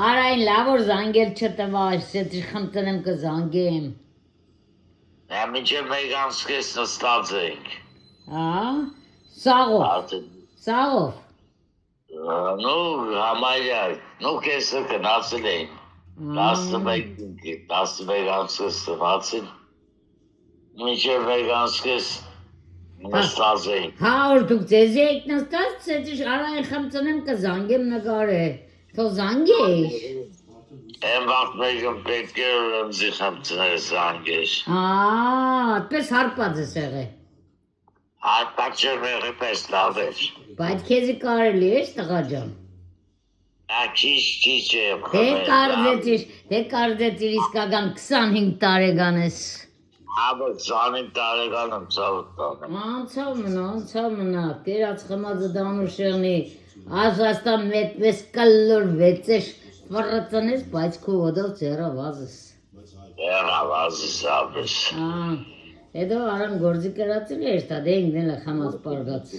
Արայն լավոր զանգել չտվար, սետրի խմտնեմ կզանգեմ։ Մինչև մեկ անցկես նստած ենք։ Սաղով։ Նու համարյա, նու կեսը կնացել էին, 11 անցկես տվացին, մինչև մեկ անցկես նստած էին։ Որ դուք ձեզի եք նստած, սետրի արայն խմտնեմ կզանգեմ նգարե, թո զանգեշ։ Եմ վաղտ մեկում պետք է ըմզի խմծներ զանգեշ։ Այդպես հարպած ես եղե։ Հարպած չեմ եղի պես լավ էր։ Բայց քեզի կարելի ես տղա ջան։ Քիչ եմ խմել։ Դե կարդեցիր իսկական 25 տարեկան ես։ 25 տարեկան եմ ծավտան։ Անցավ մնա, կերած խմածը դանուր շեղնի, ասաստան մեծ կալոր վեցեշ վռծնես, բայց քո ոտով ձեռավազս։ Ձեռավազս ապես։ Հետո արան գործի կրացել ես, դա դե ինքն էլ խմած պարգած։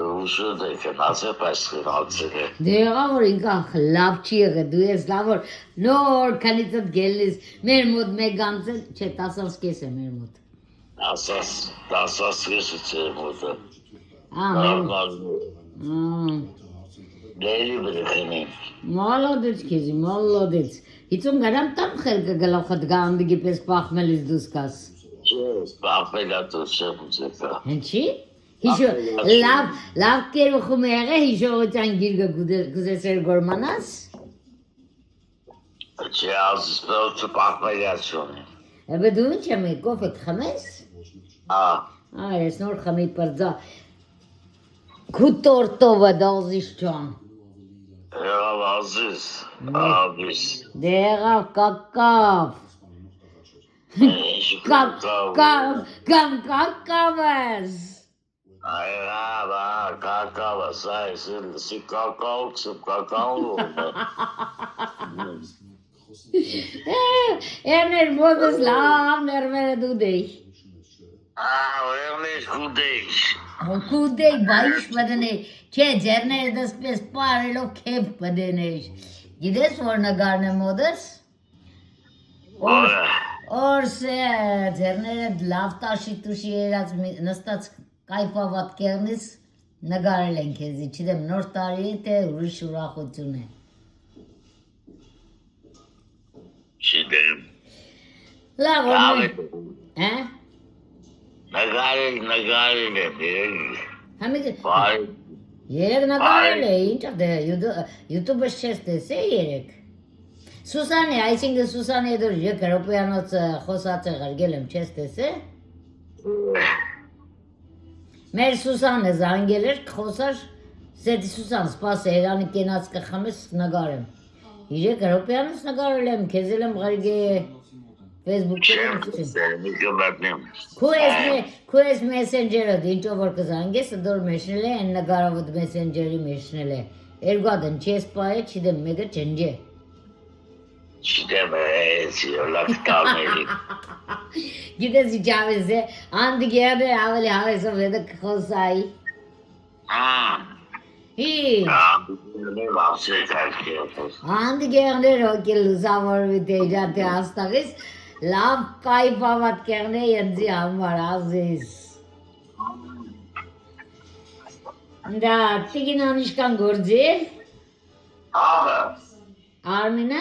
Ուշուտ է կնացել պես խրացել է։ Դե եղա որ ինքա լավ չի եղը, դու ես լավ որ նոր քանիցդ գելիս, մեր մոտ մեկ անցել, չէ 10 կես է մեր մոտ։ 10 կես է ծեր մոտը։ Լերի բրխինի։ Մալադեց քեզի, մալադեց։ Հիցում գարամ տամ խելքը գլոխդ գանդգի պես պախմելիս դուս կաս։ Չէ, պախմելա դուս չեմ ուզեկա։ Հնչի։ Լավ կերուխում եղե հիշողության գիրգը գուզեսեր գորմանաս։ Չէ, ազս պեղոցը պախմելյա չունի։ Էբե դու ինչ եմ կոֆետ խմես։ Ես նոր խմի պրձա։ Քուտորտովը դազիս ճան։ Եղավ ազիս, Դե եղավ կակավ։ Կամ կակավես։ Կակավես, սի կակաուքսը կակաուում Էրներ մոդս լավ ներվերը դու դեյ։ Էրներ կուդեյ։ Կուդեյ, բայիշ պդնեյ, չէ ձերները դսպես պարելով կեվ պդնեյ։ Գիտես որ նգարն է մոդս։ Օրս է ձերները լավ տաշի տուշի երած նստած կայպավատ կերնից նգարել են քեզի, չիդեմ նոր տարի է թե ուրիշ ուրախություն է։ Չիդեմ։ Լավ որ նգարել եմ, երեկ նգարել է, ինչ ա դե, յուտուբս չես տես է երեկ։ Սուսան է, այսինքն Սուսան է դուր եկ հրոպյանոց խոսած է ғարգել եմ, չես տես է։ Մեր Սուսան է զանգել էր, խոսար, սետի Սուսան սպաս է, երանի կենած կխամես նգարեմ։ Իրեք հրոպյանոց նգարել եմ, քեզել եմ ғարգե Քու ես մեսենջերըդ, ինչով որ կզանգես, դոր մեշնել է, են նգարավոտ մեսենջերի մեշնել է։ Էրգադն չես պայ է, չիդեմ մեկը չնջե։ Չիդեմ էսի, լակ տալմելի։ Գիտես իչ ավես է, անդի գերդ է ավելի հավեսով հետը կխոսայի։ Անդի գերդ է ռոկել լուսավորվի տեջատ է աստաղիս, լավ կայպավատ կերն է ենձի համար ազիս։ Դա տիգին անիշկան գործի։ Արմինը։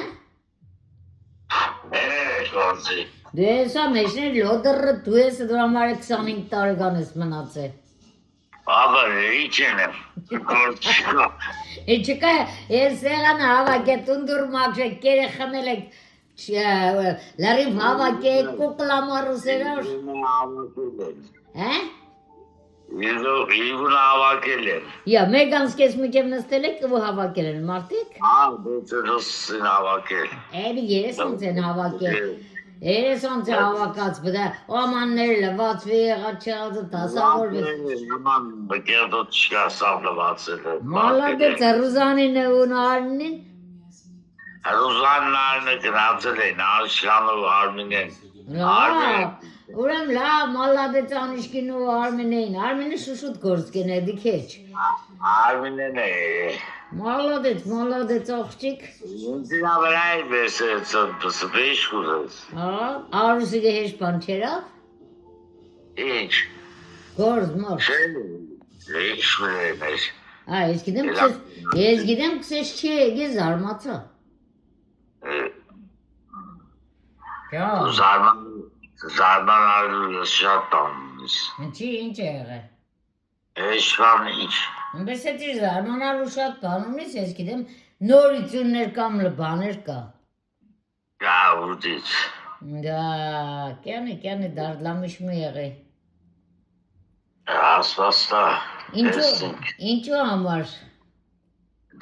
Գործի։ Դու եսա մեշներ լոդրը դու ես դուր համար 25 տարեկան ես մնաց է։ Ինչ եմ, գործի։ Չկա, ես սեղանը հավակ է տունդուր մակշը կերը խմել եք լարիվ հավակ է կուկլամարուսերար։ Իգուն հավակել եմ։ Մեկ անցկես միկև նստել եք ու հավակել են մարդիկ։ Դուց են հավակել։ Էբի երես անց են հավակել։ Երես անց է հավակած, բդա ոմաններ լվացվի եղաչյազը տասավորվի։ Նման բկերդոտ չկա սավ լվացել է։ Մալադեց Ռուզանին է ու նարնին։ Ռուզանն արնը գնացել են, Արշանով Արմինեն։ Ուրեմ լավ, մալադեց անիշկին ու Արմենեին, Արմենը շուշուտ գործ կենե, դիքեչ։ Արմինեն է։ Մալադեց աղջիկ։ Ինձինա վրայ բեսեց, պսպեիշ կուզես։ Արուսիկը հեշ բան չերավ։ Ինչ։ Գործ մոր։ Ինչ մրեն ես։ Ես գիտեմ կսես չի եղի զարմացա։ Զարմանալու ես շատ տանունիս։ Ինչի ինչ է եղել։ Էշվան ինչ։ Պես էտի զարմանալու շատ բանումից ես գիտեմ նորություններ կամ բաներ կա։ Գավուդից։ Դա, կյանի դարդլամիշ մը եղի։ Ասվաստա։ Ինչու համար։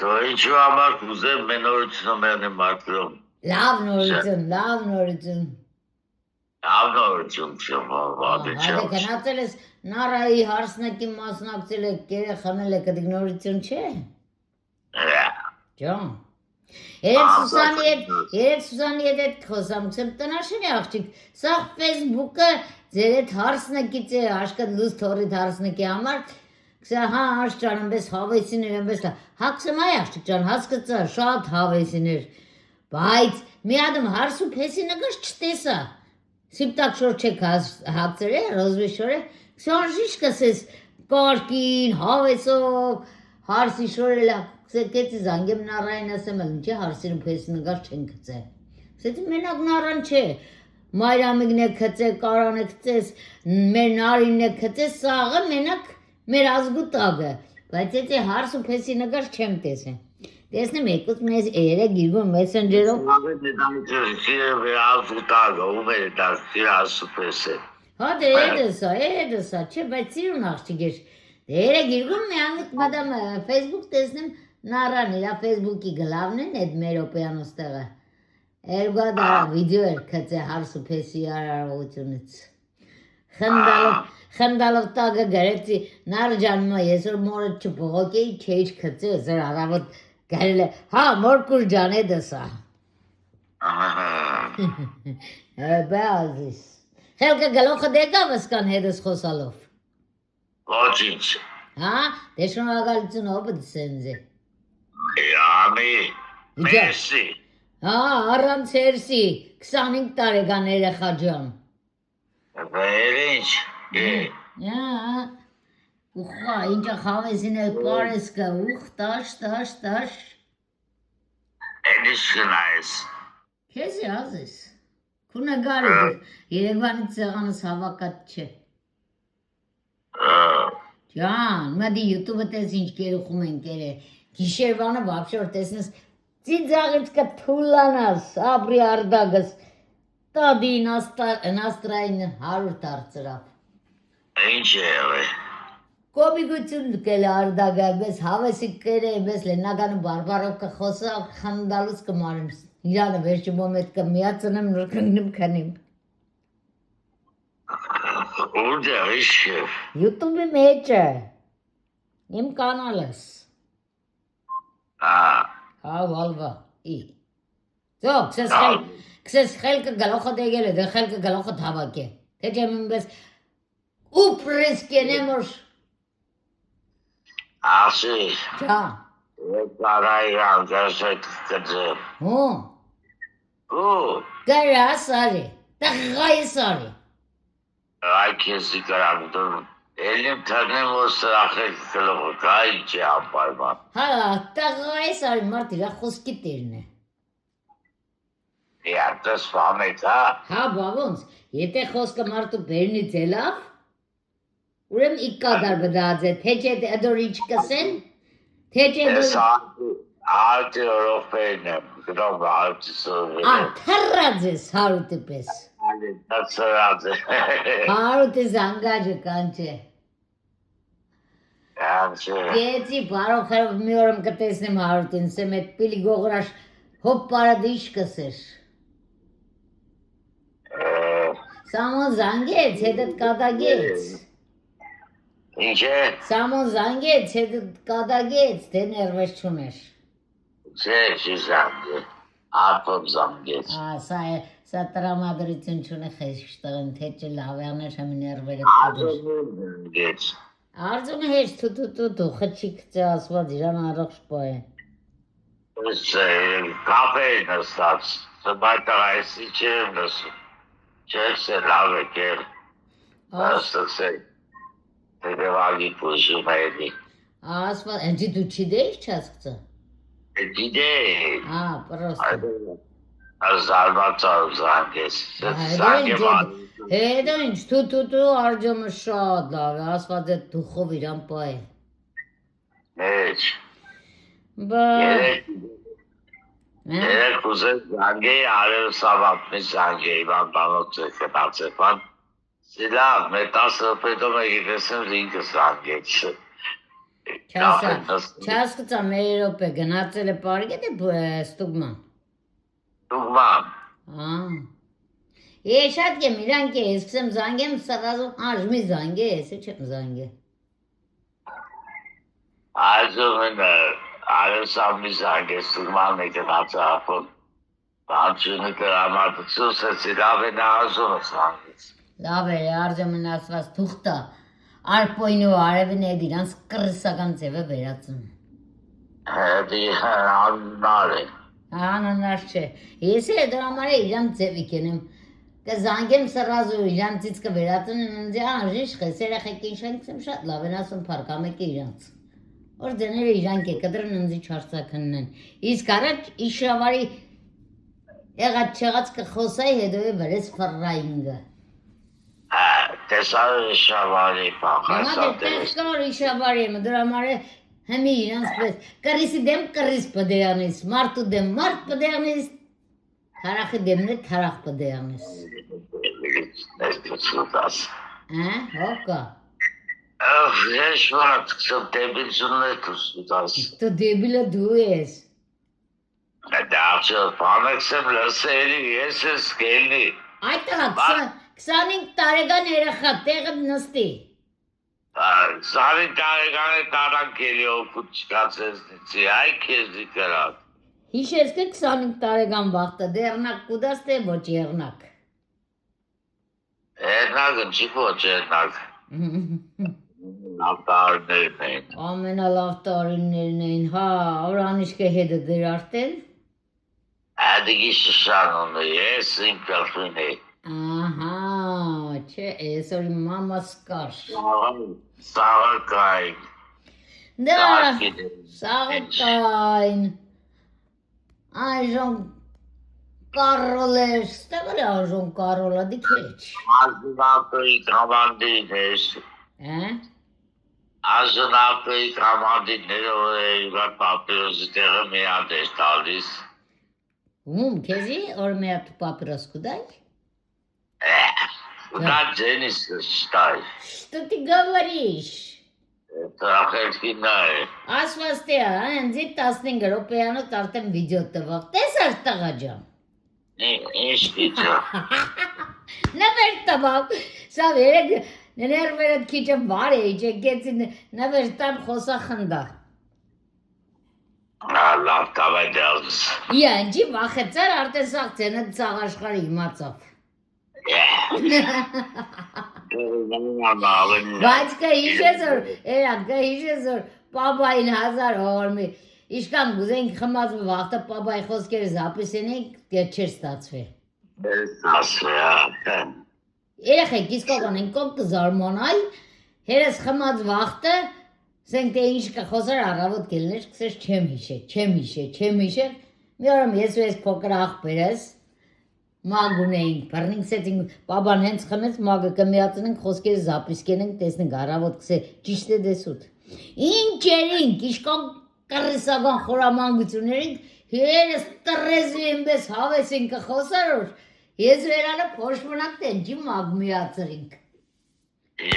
Դո ինչու համար կուզեմ մեն նորությունը մեն եմ արկրում։ Լավ նորություն։ Լավ նորություն չեմ, վադը չեմ։ Հատե կնացել ես նարայի հարսնակի մասնակցել է կերը խմել է կդիկ նորություն չէ։ Ջան։ Երեկ Սուսանի հետ խոսամ, կսեմ տնաշեն է աղջիկ, սաղ ֆեյսբուկը ձեր հետ հարսնակից է, աշկատ լուզ թորիտ հարսնակի համար, կսե հա աշ ճան, ըմպես հավեսիներ, ըմպես լա, հակսեմ այ աղջիկ ճան, հասկծա, շատ հավեսիներ, բայց մի ադմ հարսու պեսի նգաշ չտեսա, սիպտակ շոր չեք հակցեր է, ռոզվի շոր է, կսե անժիշ կսես կարկին, հավեսով, հարսի շոր է լա, կսե կեցի զանգեմ նարային ասեմ, ինչ է հարսին պեսի նգաշ չեն կծե, կսեդի մենակ նարան չէ, մայրամիգն է կծե, կարան է կծես, մեր նարինն է կծես, սաղը մենակ մեր ազգու տագը, բայց եթե հարս ու պեսի նգաշ չեմ տեսեն, տեսնեմ եկուց մեզ երեք գիրգում մեսենջերով, հա դե էդսա, չէ, բայց սիրուն աղջիկ էր, երեք գիրգում մի անգիտ մադամ ֆեյսբուկ տեսնեմ նարան, իրա ֆեյսբուկի գլավն են էդ մեր օպեանոս տեղը, Ergo da video er kıtı harsu pesi ararağıtınız. Xındalıq dağı gərəti nar canıma yesir mor çubuğu ki keç kıtı zır aravut gərlə. Ha mor kur canı desa. Be aziz. Xelka galoxa dega vaskan hedes xosalov. Loçinç. Ha? Deşun ağalıcın obud senzi. Yani. Messi. Ha, առանց հերսի 25 տարեկան երեխա ջան։ Վերինչ։ Ուխա, ինչա խավեսին է պարես կա, ուխ, տաշ։ Էդիշ կնայես։ Քեզ է ազես։ Քունը գարի դուր, երևանից սեղանս հավակատ չէ։ Ջան, մադի յուտուբը տես ինչ կերուխում են կերը, գիշերվանը վապշոր տեսնես, Ձիձաղից կթուլանաս, ապրի արդագս, տադի նաստրային 100 տարծրավ։ Ինչ է է։ Կոմիկություն կել արդագը, բես հավեսի կերը, բես լենագանը բարբարով կխոսա, խանդալուց կմարեմ, իրանը վերջումում էտ կմիացնեմ, նրկնգնիմ կնիմ։ Ուր է, ինչ է։ յուտուբի մեջ է, իմ կանալս։ Հա, վալվա, Ձո, կսես խելքը գլոխը դեգել է, դե խելքը գլոխը թավակ է, թե չեմ իմպես ուպրես կենեմ որ Ասի, Ճա, կարայրան, գասեք կծեմ։ Գրա սարի, տղղայի սարի։ Այ կեսի կարան դուրն, Elim tanım o sırakı kılığı kayınca yaparım. Ha, tağay sarı martıra xoski terine. Yaptız Fahmet ha? Ha, babons, yete xoska martı berni telav? Urem ilk kadar bedazet, tece de adoriçkasen? Tece de... Altı euro benim, gıdım altı sığırı. Tarrazı sarıtı pes. Nasıl razı? Sarıtı zangacı kançe. Գեցի բարով խրով մի օրում կտեսնեմ հարուտին, սեմ էտ պիլի գողրաշ հոպ պարադիշ կսեր։ Սամոն զանգեց, հետըտ կադագեց։ Ինչ է? Սամոն զանգեց, հետըտ կադագեց, թե ներվես չուներ։ Չէ, չի զանգեց, ապով զանգեց։ Սա տրամադրություն չունի խեշտղն, թե չէ լավ է աներ համ ներվերը Գեց։ Արձունը հեչ թու խչիկ ծե ասված իրան առողջ պա է Կապե նստած, սբայտաղ այսի չեմ նսում, չես է լավ է կեր, աստղսեի, տերևագի պուժում էլի։ Ասված, ընջի դու չի դեիր չասկծը Գիտեի, պրոստ զարմացավ զանգես, Հետո ինչ թու արջոմը շատ լավ է, ասված է դուխով իրան պա է Մեջ, Բա երեք ուզես զանգեի, արել սավապնի զանգեի, բան բանոց է կտացեպան, սիլավ, մեր 10 ռպետով է գիտեսեմ ինքը զանգեց Չասկծա մեր Երոպե գնացել է պարգետ է ստուգման Դուգման շատ կեմ իրանք է, սկսեմ զանգեմ սրազում աժմի զանգ է, եսի չեմ զանգ է Այժմ են արեսամի զանգ է ստուգման է գնացապոն բանչունի կրամատություն սեցի լավ է նազում է զանգեց Լավ է, արջոմն ասված թուղտա Արպոյնու արևին էդ իրանց կրսական ձև է վերացում Հետի աննար է Անանար չէ, ես է դրա համար է իրան ձևի կենեմ Կզանգեմ սրազու իրանցից կվերացում ինձ անժիշ խես երեխեք ինշանքս եմ շատ լավ են ասում պարկամեք է իրանց Որ դները իրանք է կդրն ինձի չարցակնն են Իսկ առաջ իշավարի եղած չեղած կխոսայի հետո է վրես վրայինգը Տեսար իշավարի պախասա Համա դեպտեղ կար իշավարի եմ, դրա համար է հեմի իրանց պես Կրիսի դեմ կրիս պդեյանիս, մարդու դեմ մարդ պդեյանիս Թարախի դեմն է թարախ պդեյանիս Ես կծուտաս հոկա Ես մարդ կսով դեբիլսունն է կսուտաս Դու դեբիլը դու ես Դավչը պանեքսեմ լսելի, ես ես կելնի Այդտեղ 25 տարեկան երեխա տեղը նստի 25 տարեկան է տարանք էլի օգուտ չկացեցնիցի, այ կեզի կրակ Հիշես կը 25 տարեկան վաղտը, դերնակ կուդաս թե ոչ երնակ Երնակը չի ոչ երնակ Լավ տարիներն էին Ամենալավ տարիներն էին, հա, որանիշկը հետը դեր արտեն Ադիգի շշանուն է, ես իմ պեղրին է Ահա, չէ, այսօր իմ մամաս կար Սաղրկային Դա, սաղրկային Այժմ կարոլ էր, ստեղր է այժմ կարոլը, դիքեչ Ազնապրի կամանդին ես Ազնապրի կամանդինները որ է իվար պապիրոսի տեղը միատ ես տալիս Ում, քեզի, որ միատ պապիրոս կուդայ Կուդա ձենիս կշտայ Что ты говоришь? Տրախելքին նա է Ասված թե ընձի 15 ռոպեյանոց արդեն վիդյո տվաղ, տեսար տղա ջան Ինչ կիչը Նվեր տվաղ, սա վերեկ ներվերդ քիչը վար է իջեկեցի նվեր տամ խոսա խնդա Լավ տավայ դելս Յանջի վախեցար արդեն սաղ ծենը ծաղ աշխարի իմացավ Բայց կհիշես որ, էրան կհիշես որ պաբային 1000 հորմի Իշկան գուզենք խմած վաղտը պաբայի խոսքեր զապիսենենք դեր չեր ստացվի Երեխեք իսկական են կոք կզարմանայ Հերես խմած վաղտը Սենք թե ինչ կխոսար առավոտ կելներ կսես չեմ հիշե Մի օրում ես ու ես փոքր աղբեր ես Մագ ունեինք, բռնինք սեցինք, պաբան հենց խմեց, մագը կմիացնենք, խոսքեր զապիսկենենք, տեսնենք առավոտ կսե, ճիշտ է դեսուտ Ինչ երինք, իշկան կռիսական խորամանգություներինք, հերես տրեզվի եմպես հավեսինք կխոսարոր, ես վերանը փոշմունակ տենջի մագ միացրինք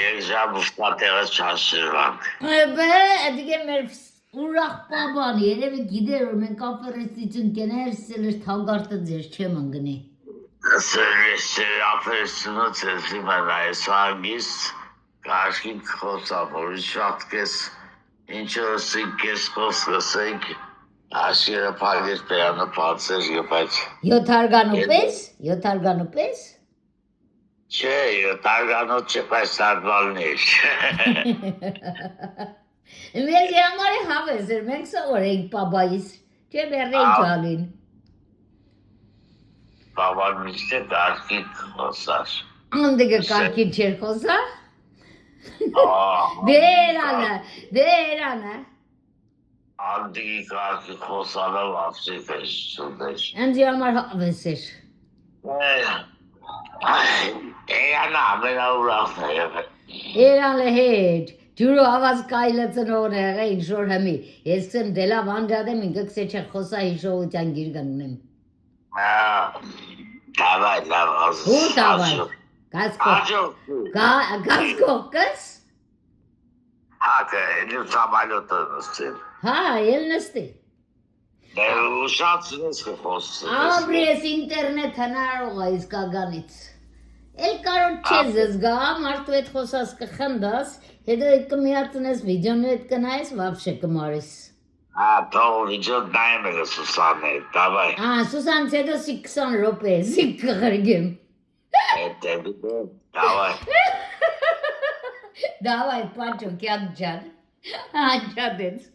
Եկ ժամ ուստատեղը չասրվանք Բե, էդիգե մեր ուրախ պաբան, երևի գիդեր, որ մենք ապերեցիցուն կեներ, սելեր թավգարտը ձեր չեմ ընգնի Սերապերսունոց ես իմեն այս անգիս կաշկին խոսավ, որ շատ կես ինչը սինք կես խոսք ասենք Աշիրը փակեր բերանը բացեր եւ այդ 7 հարգանու պես, 7 հարգանու պես։ չէ, տարգանոց չպես տարբալներ։ Մեզ համար է հավես էր, մենք սովոր էինք պաբայիս, չէ բեռեի ճալին։ Բավան միշտ է դարքի խոսար։ Անդեգը կարկին չեր խոսա։ Դերանը։ Անդիգի կարգի խոսալով ապսիտ է շուտեր։ Անձի համար հավես էր։ Էյանա ամենաուրախն է եղել։ Էրան է հետ, ջուրո ավազ կայլը ծնողն է եղեին շոր հմի, ես կսեմ դելավ անջադեմ ինքը կսե չէ խոսա հիշողության գիր գնունեմ։ Դավայ լավ ասս։ Ու դավայ, գազկող կս։ Հակը, էլի սամալյոտը նստին։ Հա, էլ նստի։ Ուշացնես կխոսս։ Ամրի ես ինտերնետ հնարող է իսկագանից։ Էլ կարոտ չես զգա, մարդու հետ խոսաս կխնդաս, հետո կմիացնես վիդյոնը հետ կնայես, վապշե կմարիս։ Թող վիդյոն նայեմ եղը Սուսանն է, դավայ։ Սուսանից հետո սի 20 ռոպե, սի կղրգեմ։ Դավայ։ Դավայ, պաչո, կյակ ջան, անջադեց։